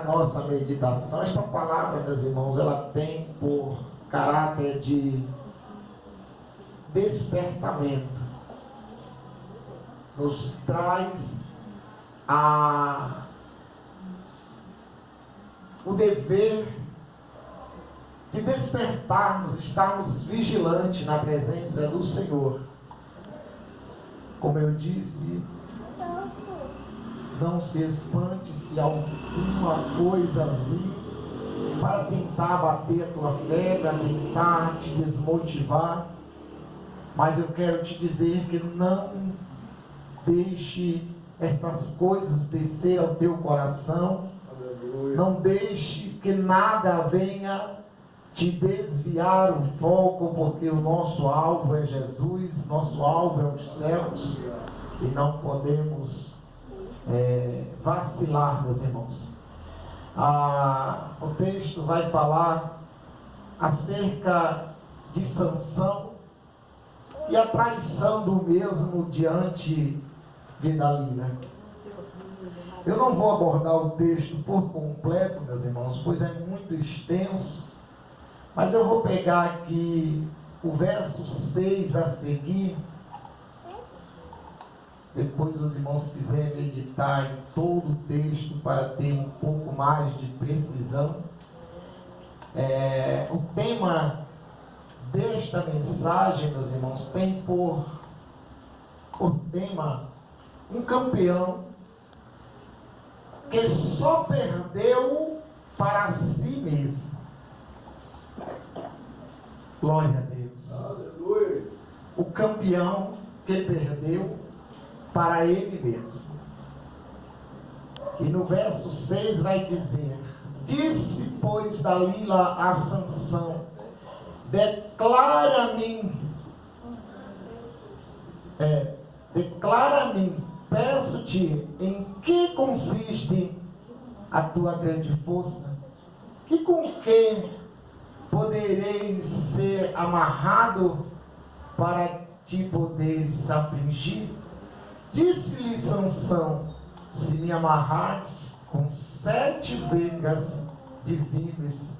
nossa meditação. Esta palavra, meus irmãos, ela tem por caráter de despertamento. Nos traz o dever de despertarmos, estarmos vigilantes na presença do Senhor. Como eu disse, não se espante se alguma coisa vir para tentar bater a tua fé, para tentar te desmotivar. Mas eu quero te dizer que não deixe estas coisas descer ao teu coração. Não deixe que nada venha te desviar o foco, porque o nosso alvo é Jesus, nosso alvo é os céus, e não podemos vacilar, meus irmãos. O texto vai falar acerca de Sansão e a traição do mesmo diante de Dalila. Eu não vou abordar o texto por completo, meus irmãos, pois é muito extenso, mas eu vou pegar aqui o verso 6 a seguir. Depois os irmãos quiserem meditar em todo o texto para ter um pouco mais de precisão. O tema desta mensagem, meus irmãos, tem por tema um campeão que só perdeu para si mesmo. Glória a Deus. Aleluia. O campeão que perdeu para ele mesmo. E no verso 6 vai dizer: disse, pois, Dalila a Sansão: declara-me, peço-te, em que consiste a tua grande força? E com que poderei ser amarrado para te poderes afligir? Disse-lhe Sansão: se me amarrares com 7 vegas de vines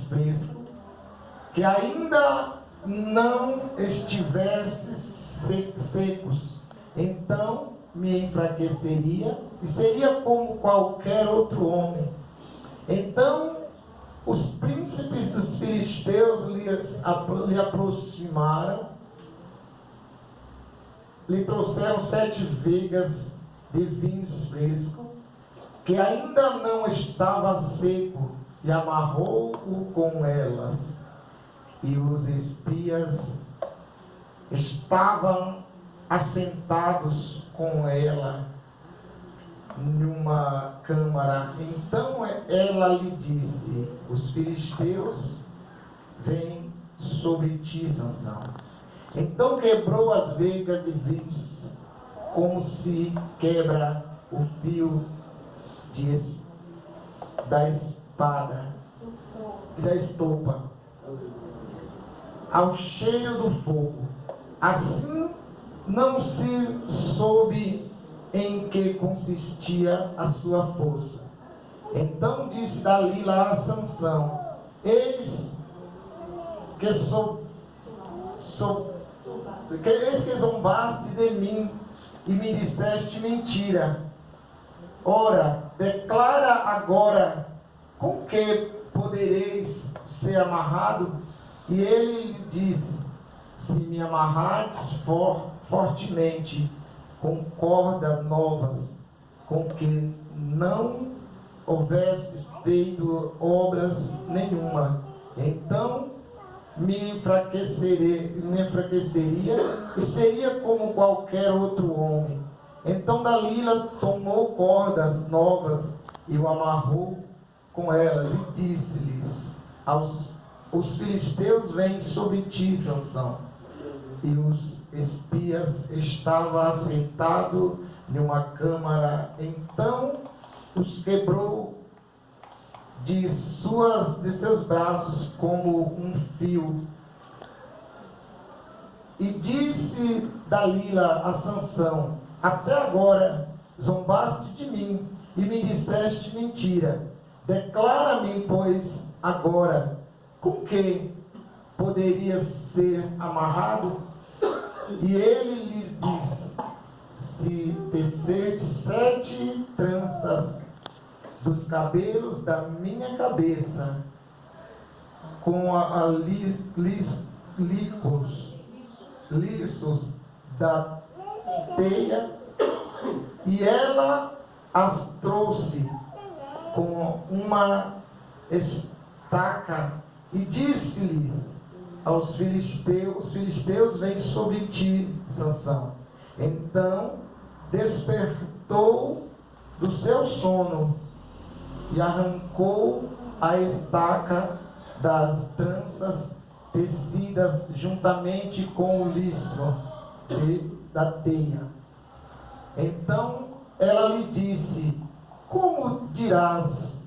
frescos, que ainda não estivesse secos, então me enfraqueceria e seria como qualquer outro homem. Então os príncipes dos filisteus lhe aproximaram, lhe trouxeram 7 vegas de vinhos frescos, que ainda não estava seco, e amarrou-o com elas. E os espias estavam assentados com ela numa câmara. Então ela lhe disse: os filisteus vêm sobre ti, Sansão. Então quebrou as vegas de vinhos, como se quebra o fio da espada e da estopa ao cheiro do fogo. Assim não se soube em que consistia a sua força. Então disse Dalila a Sansão: eis que zombaste de mim e me disseste mentira. Ora, declara agora com que podereis ser amarrado. E ele lhe disse: se me amarrares fortemente com cordas novas, com que não houvesse feito obras nenhuma, então me enfraqueceria e seria como qualquer outro homem. Então Dalila tomou cordas novas e o amarrou com elas, e disse-lhes: os filisteus vêm sobre ti, Sansão. E os espias estavam assentados numa câmara. Então os quebrou de seus braços como um fio. E disse Dalila a Sansão: até agora zombaste de mim e me disseste mentira. Declara-me, pois, agora, com que poderias ser amarrado? E ele lhe disse: se tecer 7 tranças dos cabelos da minha cabeça, com a liços da teia, e ela as trouxe com uma estaca, e disse-lhe aos filisteus: os filisteus vêm sobre ti, Sansão. Então despertou do seu sono e arrancou a estaca das tranças tecidas juntamente com o liço da teia. Então ela lhe disse: como dirás,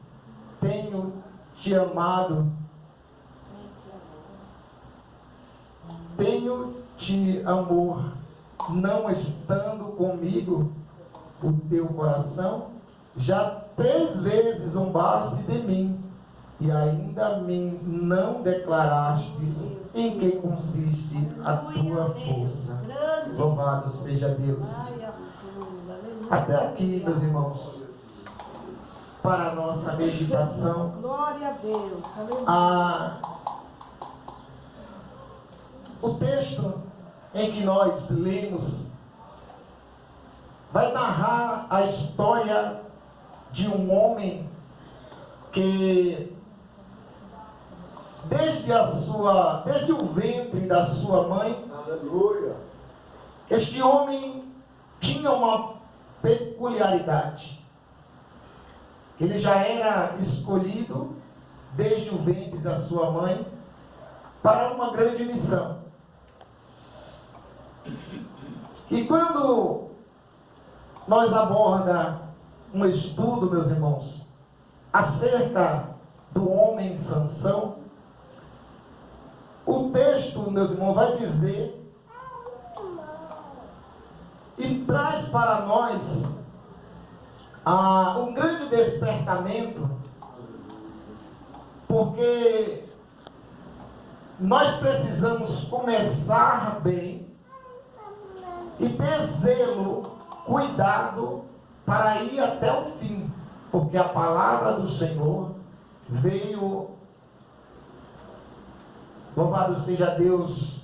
tenho te amado, tenho-te amor, não estando comigo o teu coração? Já 3 vezes zombaste de mim, e ainda me não declarastes em que consiste a tua força. Louvado seja Deus. Até aqui, meus irmãos, para a nossa meditação. Glória a Deus. O texto em que nós lemos vai narrar a história de um homem que desde o ventre da sua mãe, aleluia, este homem tinha uma peculiaridade. Ele já era escolhido desde o ventre da sua mãe para uma grande missão. E quando nós abordamos um estudo, meus irmãos, acerca do homem Sansão, o texto, meus irmãos, vai dizer e traz para nós um grande despertamento, porque nós precisamos começar bem e ter zelo, cuidado para ir até o fim, porque a palavra do Senhor veio, louvado seja Deus,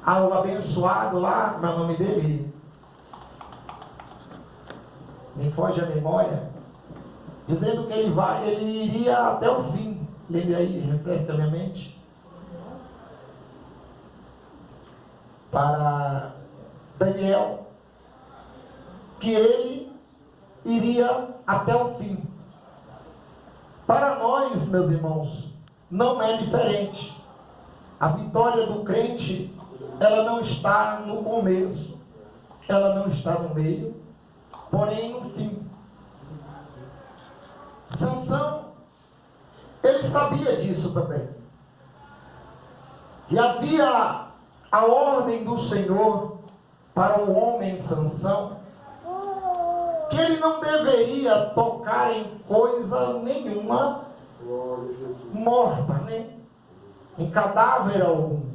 ao abençoado lá, meu nome dele, me foge a memória, dizendo que ele iria até o fim. Lembre aí, refresca a minha mente. Para Daniel, que ele iria até o fim. Para nós, meus irmãos, não é diferente. A vitória do crente, ela não está no começo, ela não está no meio, porém no fim. Sansão, ele sabia disso também. E havia a ordem do Senhor para o homem Sansão, que ele não deveria tocar em coisa nenhuma morta, né? Em cadáver algum.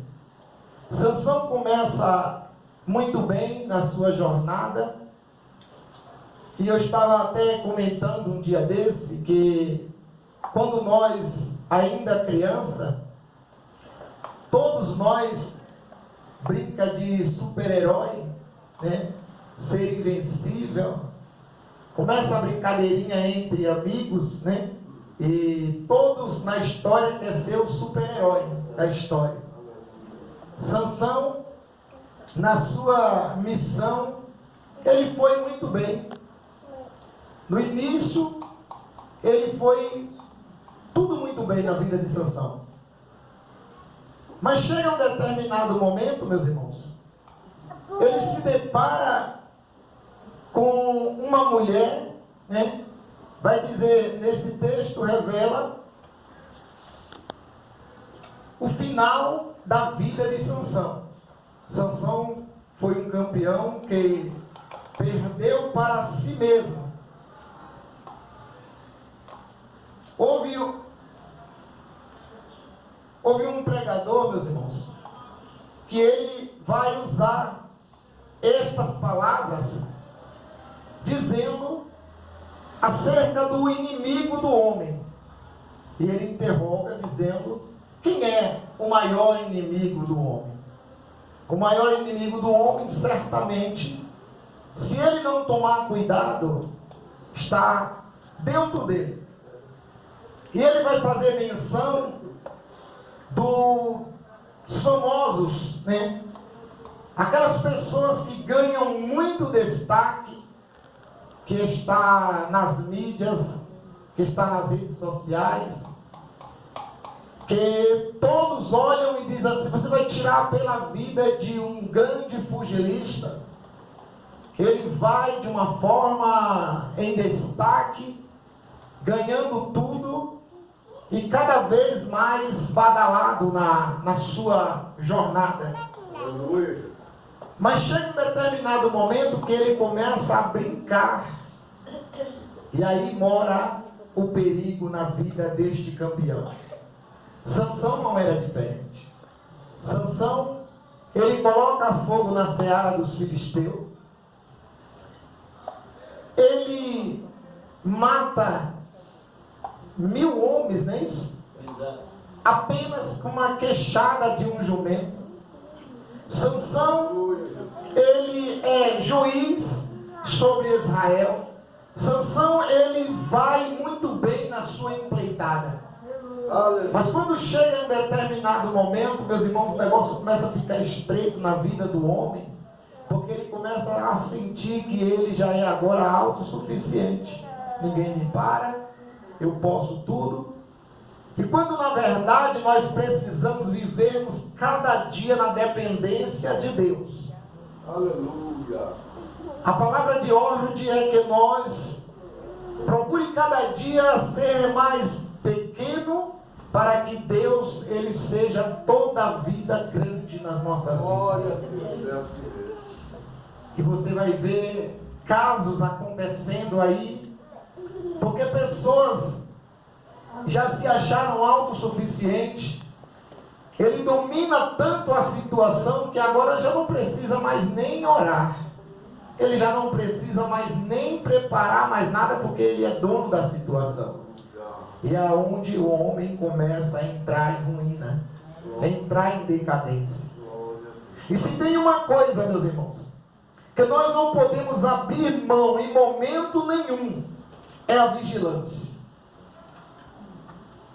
Sansão começa muito bem na sua jornada, e eu estava até comentando um dia desse que quando nós ainda criança, todos nós brinca de super-herói, né? Ser invencível. Começa a brincadeirinha entre amigos, né? E todos na história querem ser o super-herói da história. Sansão, na sua missão, ele foi muito bem. No início, ele foi tudo muito bem na vida de Sansão. Mas chega um determinado momento, meus irmãos, ele se depara com uma mulher, né? Vai dizer, neste texto, revela o final da vida de Sansão. Sansão foi um campeão que perdeu para si mesmo houve um pregador, meus irmãos, que ele vai usar estas palavras dizendo acerca do inimigo do homem. E ele interroga dizendo: quem é o maior inimigo do homem? O maior inimigo do homem, certamente, se ele não tomar cuidado, está dentro dele. E ele vai fazer menção dos famosos, né? Aquelas pessoas que ganham muito destaque, que está nas mídias, que está nas redes sociais, que todos olham e dizem assim: você vai tirar pela vida de um grande pugilista, ele vai de uma forma em destaque, ganhando tudo e cada vez mais badalado na sua jornada. Mas chega um determinado momento que ele começa a brincar, e aí mora o perigo na vida deste campeão. Sansão não era diferente. Sansão, ele coloca fogo na seara dos filisteus, ele mata 1000 homens, não é isso? Apenas com uma queixada de um jumento. Sansão, ele é juiz sobre Israel. Sansão, ele vai muito bem na sua empreitada. Mas quando chega em um determinado momento, meus irmãos, o negócio começa a ficar estreito na vida do homem, porque ele começa a sentir que ele já é agora autossuficiente. Ninguém me para, eu posso tudo. E quando na verdade nós precisamos vivermos cada dia na dependência de Deus. Aleluia. A palavra de ordem é que nós procure cada dia ser mais pequeno, para que Deus, ele seja toda a vida grande nas nossas vidas. E você vai ver casos acontecendo aí, porque pessoas já se acharam autossuficientes. Ele domina tanto a situação que agora já não precisa mais nem orar. Ele já não precisa mais nem preparar mais nada, porque ele é dono da situação. E é onde o homem começa a entrar em ruína, entrar em decadência. E se tem uma coisa, meus irmãos, que nós não podemos abrir mão em momento nenhum, é a vigilância.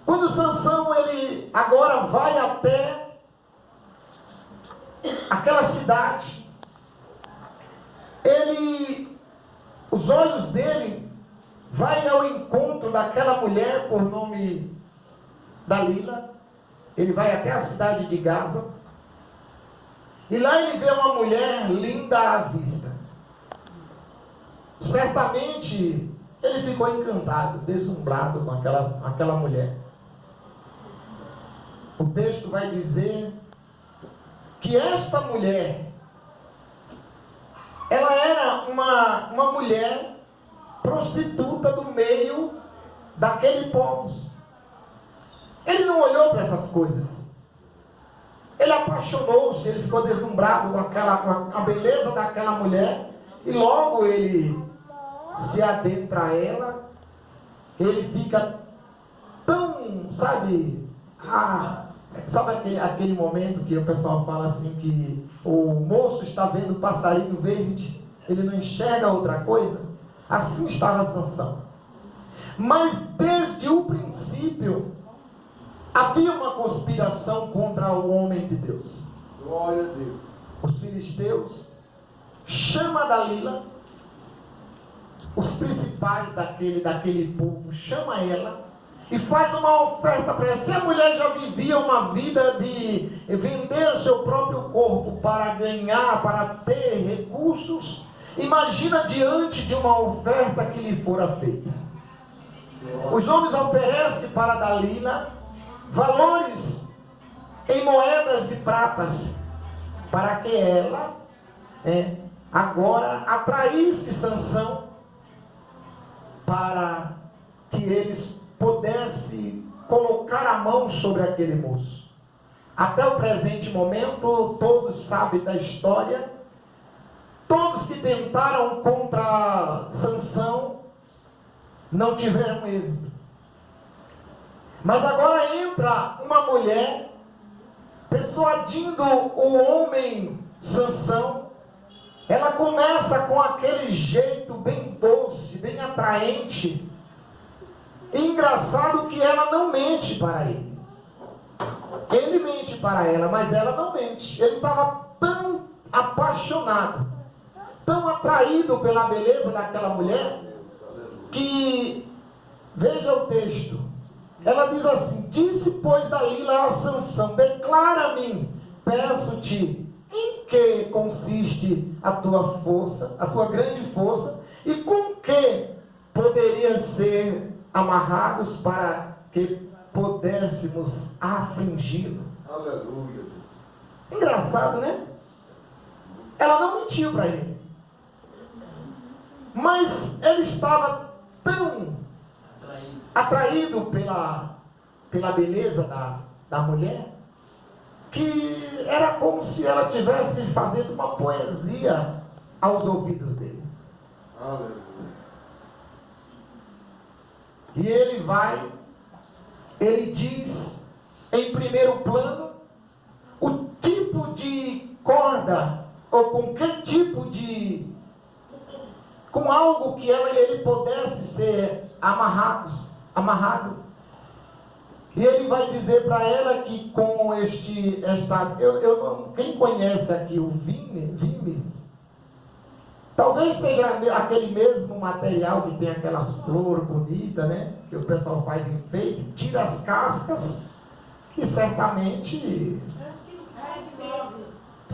Quando Sansão, ele agora vai até aquela cidade, os olhos dele vai ao encontro daquela mulher por nome Dalila. Ele vai até a cidade de Gaza, e lá ele vê uma mulher linda à vista. Certamente ele ficou encantado, deslumbrado com aquela mulher. O texto vai dizer que esta mulher, ela era uma mulher prostituta do meio daquele povo. Ele não olhou para essas coisas. Ele apaixonou-se, ele ficou deslumbrado com a beleza daquela mulher, e logo ele se adentra a ela. Ele fica tão, sabe aquele momento que o pessoal fala assim, que o moço está vendo o passarinho verde, ele não enxerga outra coisa? Assim estava Sansão. Mas desde o princípio havia uma conspiração contra o homem de Deus. Glória a Deus. Os filisteus chamam Dalila, os principais daquele povo, chama ela e faz uma oferta para ela. Se a mulher já vivia uma vida de vender o seu próprio corpo para ganhar, para ter recursos, imagina diante de uma oferta que lhe fora feita. Os homens oferecem para Dalila valores em moedas de pratas, para que ela agora atraísse Sansão, para que eles pudesse colocar a mão sobre aquele moço. Até o presente momento, todos sabem da história. Todos que tentaram contra Sansão não tiveram êxito. Mas agora entra uma mulher persuadindo o homem Sansão. Ela começa com aquele jeito bem doce, bem atraente. E engraçado que ela não mente para ele. Ele mente para ela, mas ela não mente. Ele estava tão apaixonado, tão atraído pela beleza daquela mulher, que, veja o texto, ela diz assim: disse pois Dalila a Sansão, declara-me, peço-te, em que consiste a tua força, a tua grande força, e com que poderiam ser amarrados para que pudéssemos afligi-lo. Aleluia. Engraçado, né? Ela não mentiu para ele. Mas ele estava tão atraído pela beleza da mulher, que era como se ela estivesse fazendo uma poesia aos ouvidos dele. Aleluia. E ele diz, em primeiro plano, o tipo de corda, ou com que tipo de... com algo que ele pudesse ser amarrado. E ele vai dizer para ela que com quem conhece aqui o Vimes, talvez seja aquele mesmo material que tem aquelas flores bonitas, né? Que o pessoal faz enfeite, tira as cascas e certamente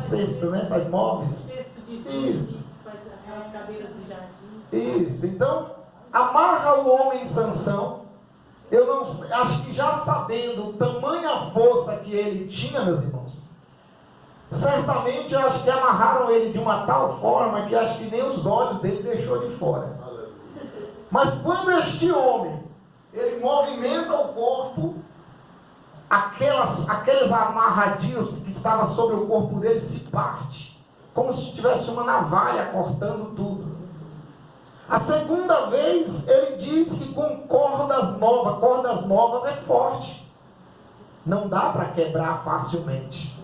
cesto, né? Faz móveis. Cesto de Isso. Faz aquelas cadeiras de jardim. Isso. Então, amarra o homem Sansão. Eu não acho que já sabendo tamanha força que ele tinha, meus irmãos, certamente eu acho que amarraram ele de uma tal forma que acho que nem os olhos dele deixou de fora. Mas quando este homem, ele movimenta o corpo, aqueles amarradinhos que estavam sobre o corpo dele se parte, como se tivesse uma navalha cortando tudo. A segunda vez, ele diz que com cordas novas é forte. Não dá para quebrar facilmente.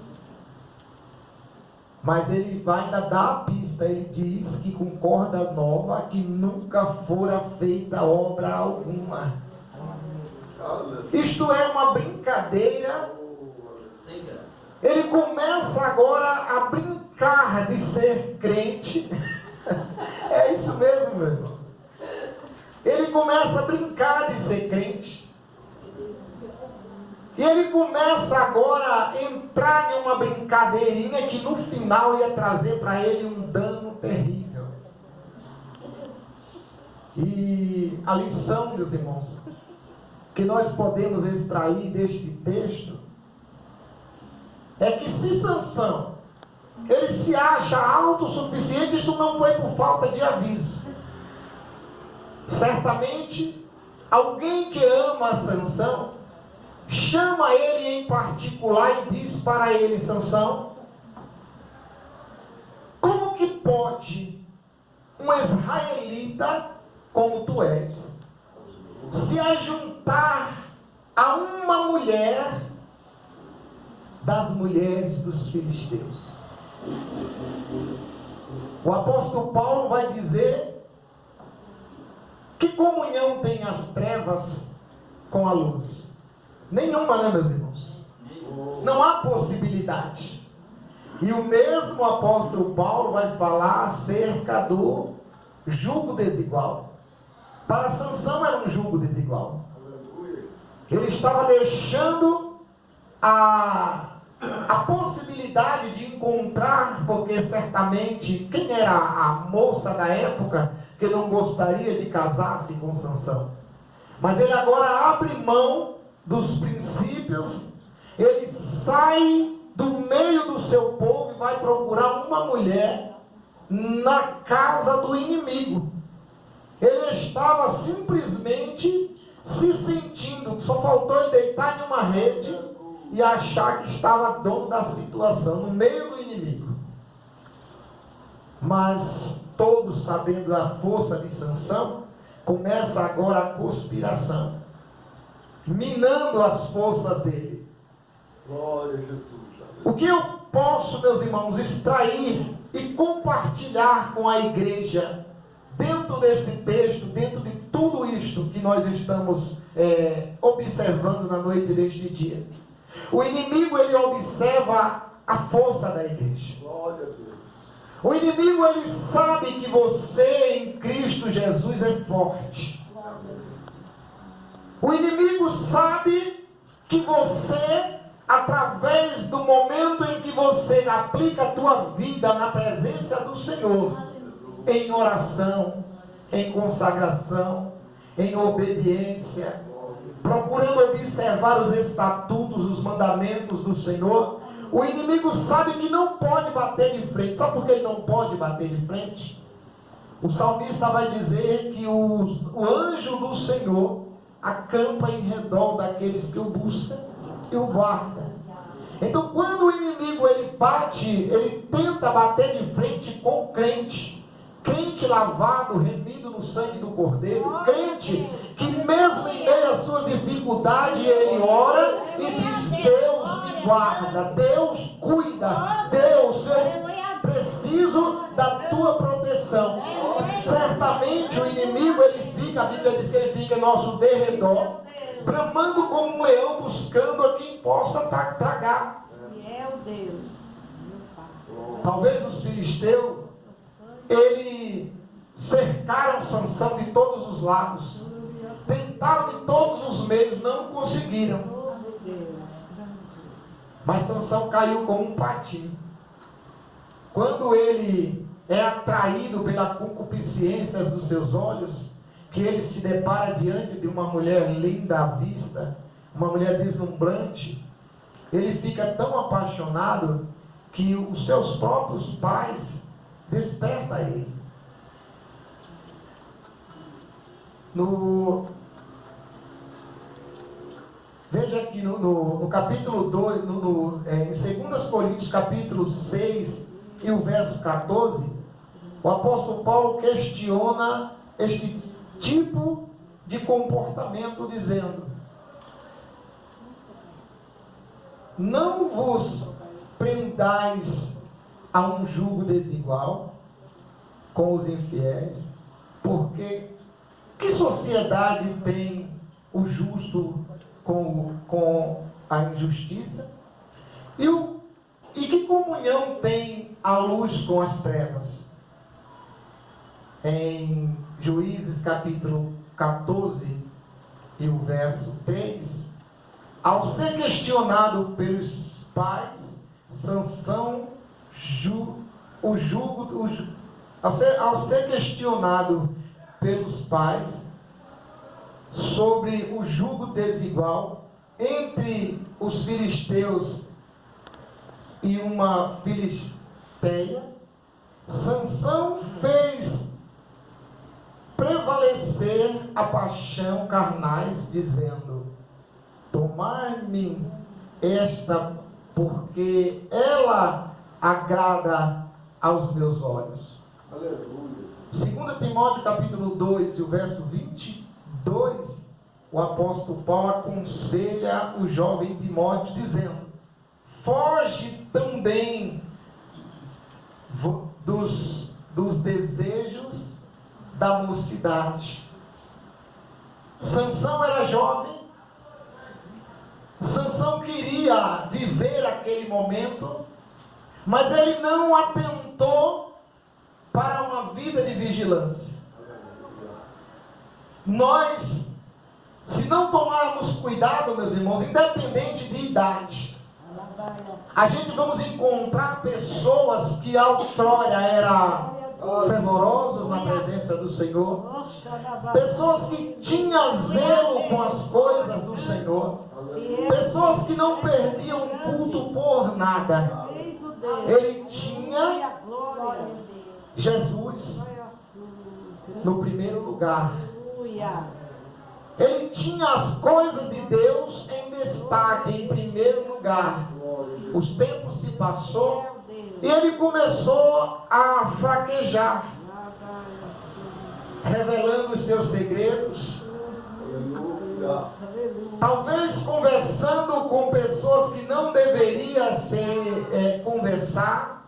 Mas ele vai ainda dar a pista, ele diz que com corda nova, que nunca fora feita obra alguma. Isto é uma brincadeira. Ele começa agora a brincar de ser crente. É isso mesmo, meu irmão. Ele começa a brincar de ser crente. E ele começa agora a entrar em uma brincadeirinha que no final ia trazer para ele um dano terrível. E a lição, meus irmãos, que nós podemos extrair deste texto é que se Sansão ele se acha autossuficiente, isso não foi por falta de aviso. Certamente, alguém que ama Sansão chama ele em particular e diz para ele: Sansão, como que pode um israelita como tu és se ajuntar a uma mulher das mulheres dos filisteus? O apóstolo Paulo vai dizer: que comunhão tem as trevas com a luz? Nenhuma, né, meus irmãos? Não há possibilidade. E o mesmo apóstolo Paulo vai falar acerca do jugo desigual. Para Sansão era um jugo desigual. Ele estava deixando a possibilidade de encontrar, porque certamente, quem era a moça da época que não gostaria de casar-se com Sansão? Mas ele agora abre mão dos princípios, ele sai do meio do seu povo e vai procurar uma mulher na casa do inimigo. Ele estava simplesmente se sentindo Só faltou ele deitar em uma rede e achar que estava dono da situação, no meio do inimigo. Mas todos sabendo a força de Sansão, começa agora a conspiração, minando as forças dele. Glória a Jesus. O que eu posso, meus irmãos, extrair e compartilhar com a igreja dentro deste texto, dentro de tudo isto que nós estamos observando na noite deste dia? O inimigo, ele observa a força da igreja. Glória a Deus. O inimigo, ele sabe que você em Cristo Jesus é forte. O inimigo sabe que você, através do momento em que você aplica a tua vida na presença do Senhor, em oração, em consagração, em obediência, procurando observar os estatutos, os mandamentos do Senhor, o inimigo sabe que não pode bater de frente. Sabe por que ele não pode bater de frente? O salmista vai dizer que o anjo do Senhor acampa em redor daqueles que o buscam e o guarda. Então, quando o inimigo ele bate, ele tenta bater de frente com o crente lavado, remido no sangue do Cordeiro, crente que mesmo em meio às suas dificuldades ele ora e diz: Deus me guarda, Deus cuida, Deus, eu preciso da tua proteção. Certamente o inimigo ele fica, a Bíblia diz que ele fica em nosso derredor, bramando como um leão, buscando a quem possa tragar. Talvez os filisteus ele cercaram Sansão de todos os lados, tentaram de todos os meios, não conseguiram. Mas Sansão caiu como um patinho. Quando ele é atraído pela concupiscência dos seus olhos, que ele se depara diante de uma mulher linda à vista, uma mulher deslumbrante, ele fica tão apaixonado que os seus próprios pais desperta ele. Veja aqui no capítulo 2, em 2 Coríntios capítulo 6 e o verso 14, o apóstolo Paulo questiona este tipo de comportamento, dizendo: não vos prendais a um jugo desigual com os infiéis, porque que sociedade tem o justo com a injustiça? E que comunhão tem a luz com as trevas? Em Juízes capítulo 14 e o verso 3, ao ser questionado pelos pais, Sansão ao ser questionado pelos pais sobre o jugo desigual entre os filisteus e uma filisteia, Sansão fez prevalecer a paixão carnais, dizendo: tomai-me esta, porque ela agrada aos meus olhos. Aleluia. 2 Timóteo capítulo 2 e o verso 22, o apóstolo Paulo aconselha o jovem Timóteo dizendo: foge também dos desejos da mocidade. Sansão era jovem, Sansão queria viver aquele momento, mas ele não atentou para uma vida de vigilância. Nós, se não tomarmos cuidado, meus irmãos, independente de idade, a gente vamos encontrar pessoas que outrora eram fervorosos na presença do Senhor, pessoas que tinham zelo com as coisas do Senhor, pessoas que não perdiam o culto por nada. Ele tinha Jesus no primeiro lugar. Ele tinha as coisas de Deus em destaque, em primeiro lugar. Os tempos se passou e ele começou a fraquejar, revelando os seus segredos. Talvez conversando com pessoas que não deveria conversar,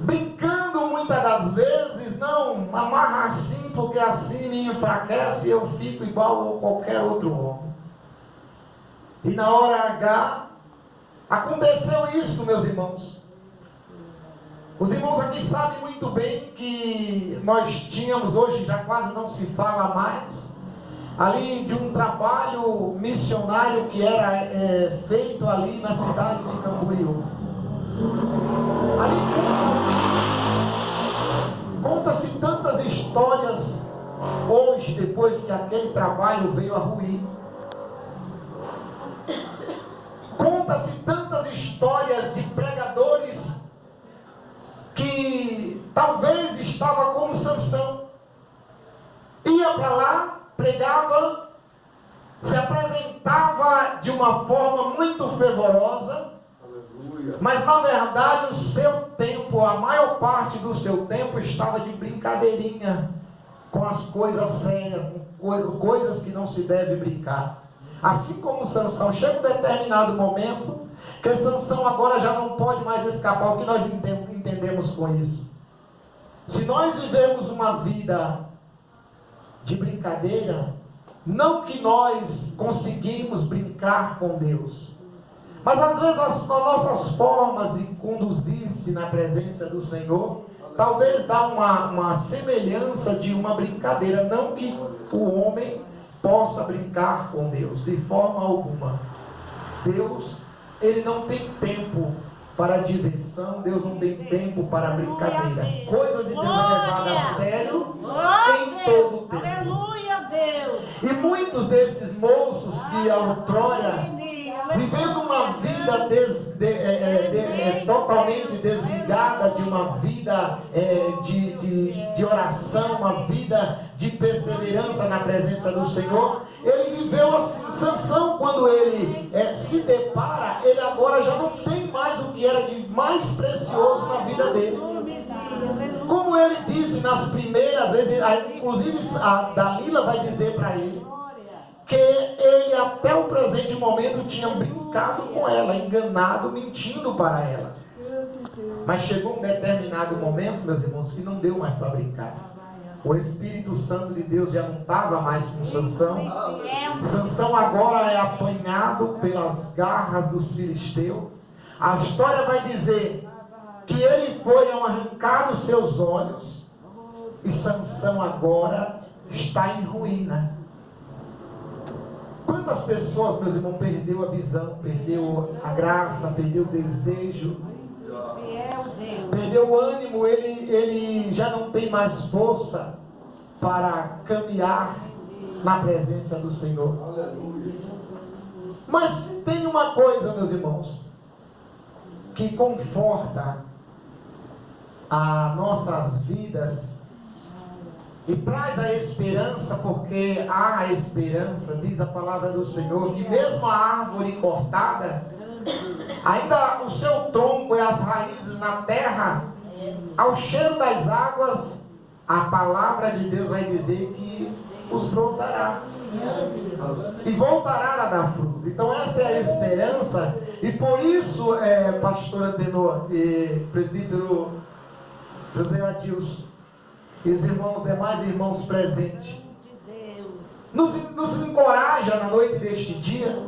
brincando muitas das vezes, não, amarra assim porque assim me enfraquece e eu fico igual a qualquer outro homem. E na hora H, aconteceu isso, meus irmãos. Os irmãos aqui sabem muito bem que nós tínhamos, hoje já quase não se fala mais, ali de um trabalho missionário que era feito ali na cidade de Camboriú. Ali conta-se tantas histórias hoje, depois que aquele trabalho veio a ruir. Conta-se tantas histórias de pregadores que talvez estava como Sansão. Ia para lá, pregava, se apresentava de uma forma muito fervorosa, mas na verdade o seu tempo, a maior parte do seu tempo estava de brincadeirinha com as coisas sérias, com coisas que não se deve brincar. Assim como Sansão, chega um determinado momento que Sansão agora já não pode mais escapar. O que nós entendemos com isso? Se nós vivemos uma vida de brincadeira, não que nós conseguimos brincar com Deus, mas às vezes as nossas formas de conduzir-se na presença do Senhor, talvez dá uma semelhança de uma brincadeira. Não que o homem possa brincar com Deus, de forma alguma. Deus, Ele não tem tempo para diversão, Deus não tem tempo para brincadeira. As coisas de Deus é levada a sério em todo o tempo. Aleluia, Deus. E muitos destes moços que outrora, vivendo uma vida totalmente desligada de uma vida de oração, uma vida de perseverança na presença do Senhor, ele viveu assim. Sansão, quando ele se depara, ele agora já não tem mais o que era de mais precioso na vida dele. Como ele disse nas primeiras vezes, inclusive a Dalila vai dizer para ele, que ele até o presente momento tinha brincado com ela, enganado, mentindo para ela. Mas chegou um determinado momento, meus irmãos, que não deu mais para brincar. O Espírito Santo de Deus já não estava mais com Sansão. Sansão agora é apanhado pelas garras dos filisteus. A história vai dizer que ele foi arrancar os seus olhos, e Sansão agora está em ruína. Quantas pessoas, meus irmãos, perdeu a visão, perdeu a graça, perdeu o desejo, perdeu o ânimo, ele já não tem mais força para caminhar na presença do Senhor. Mas tem uma coisa, meus irmãos, que conforta as nossas vidas e traz a esperança, porque há a esperança, diz a palavra do Senhor, que mesmo a árvore cortada, ainda o seu tronco e as raízes na terra, ao cheiro das águas, a palavra de Deus vai dizer que os brotará e voltará a dar fruto. Então esta é a esperança, e por isso, pastora Tenor e presbítero José Adilson, e os irmãos, demais irmãos presentes, nos encoraja na noite deste dia,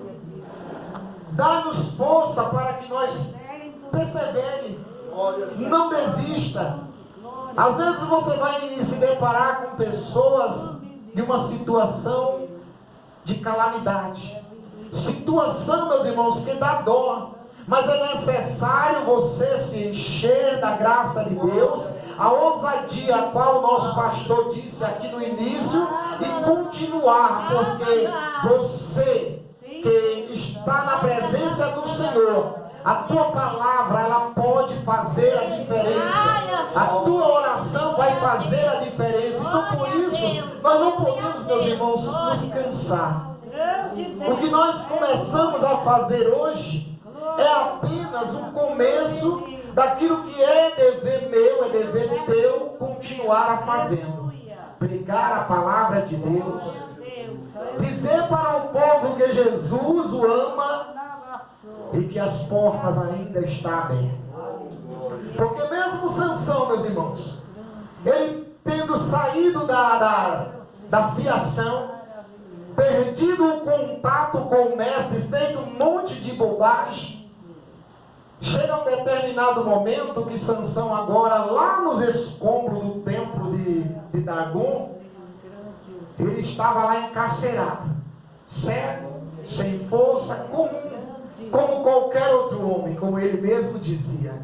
dá-nos força para que nós persevere, não desista. Às vezes você vai se deparar com pessoas de uma situação de calamidade, situação, meus irmãos, que dá dor, mas é necessário você se encher da graça de Deus, a ousadia a qual o nosso pastor disse aqui no início, e continuar, porque você que está na presença do Senhor, A tua palavra, ela pode fazer a diferença. A tua oração vai fazer a diferença. Então, por isso, nós não podemos, meus irmãos, nos cansar. O que nós começamos a fazer hoje é apenas um começo daquilo que é dever meu, é dever teu, continuar a fazendo. Pregar a palavra de Deus. Dizer para o povo que Jesus o ama e que as portas ainda estão abertas. Porque mesmo Sansão, meus irmãos, ele tendo saído da fiação, perdido o contato com o mestre, feito um monte de bobagem, chega um determinado momento que Sansão agora, lá nos escombros do templo de Dagon, ele estava lá encarcerado, cego, sem força, como qualquer outro homem, como ele mesmo dizia.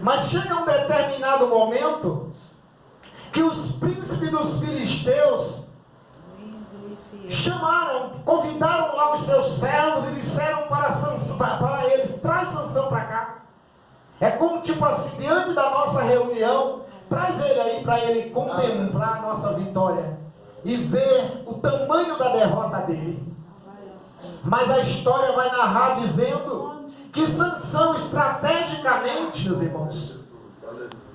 Mas chega um determinado momento que os príncipes dos filisteus chamaram, convidaram lá os seus servos e disseram para eles: traz Sansão para cá. É como tipo assim, diante da nossa reunião, traz ele aí para ele contemplar a nossa vitória e ver o tamanho da derrota dele. Mas a história vai narrar dizendo que Sansão, estrategicamente, meus irmãos,